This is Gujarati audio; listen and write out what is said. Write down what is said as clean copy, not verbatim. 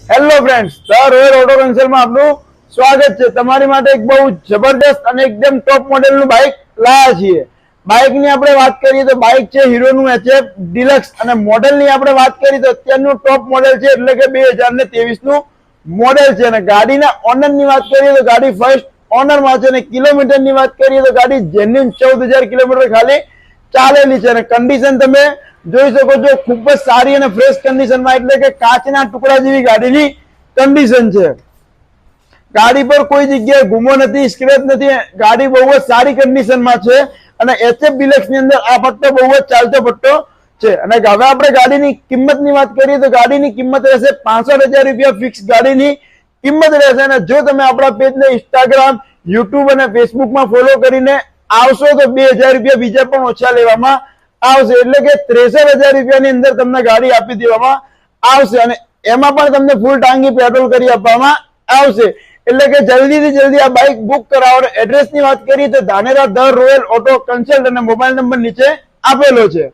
Hello friends, the royal auto કન્સલ્ટમાં આપનું સ્વાગત છે। તમારી માટે એક બહુ જબરદસ્ત અને એકદમ ટોપ મોડેલનું બાઇક લાયા છીએ। બાઇકની આપણે વાત કરીએ તો બાઇક છે હીરોનું HF ડિલક્સ અને મોડેલની આપણે વાત કરીએ તો અત્યારનું ટોપ મોડેલ છે, એટલે કે 2023 નું મોડેલ છે। અને ગાડીના ઓનરની વાત કરીએ તો ગાડી ફર્સ્ટ ઓનરમાં છે અને કિલોમીટરની વાત કરીએ તો ગાડી જેન્યુઇન 14,000 કિલોમીટર ખાલી ચાલેલી છે। અને કન્ડિશન તમે જોઈ શકો છો, ખૂબ જ સારી અને ફ્રેશ કન્ડિશનમાં, એટલે કે કાચના ટુકડા જેવી ગાડીની કન્ડિશન છે। ગાડી પર કોઈ જગ્યાએ ગુમો નથી, સ્ક્રેચ નથી, ગાડી બહુ જ સારી કન્ડિશનમાં છે। અને HF ડિલક્સ ની અંદર આ પટ્ટો બહુ જ ચાલતો પટ્ટો છે। અને હવે આપણે ગાડીની કિંમતની વાત કરીએ તો ગાડીની કિંમત રહેશે 65,000 રૂપિયા ફિક્સ ગાડીની કિંમત રહેશે। અને જો તમે આપણા પેજને ઇન્સ્ટાગ્રામ, યુટ્યુબ અને ફેસબુકમાં ફોલો કરીને આવશો તો 2,000 રૂપિયા બીજા પણ ઓછા લેવામાં આવશે, એટલે કે 63,000 રૂપિયાની અંદર તમને ગાડી આપી દેવામાં આવશે। અને એમાં પણ તમને ફૂલ ટાંકી પેટ્રોલ કરી આપવામાં આવશે। એટલે કે જલ્દીથી જલ્દી આ બાઇક બુક કરાવો। એડ્રેસની વાત કરીએ તો Dhanera the royal auto consult અને મોબાઈલ નંબર નીચે આપેલો છે।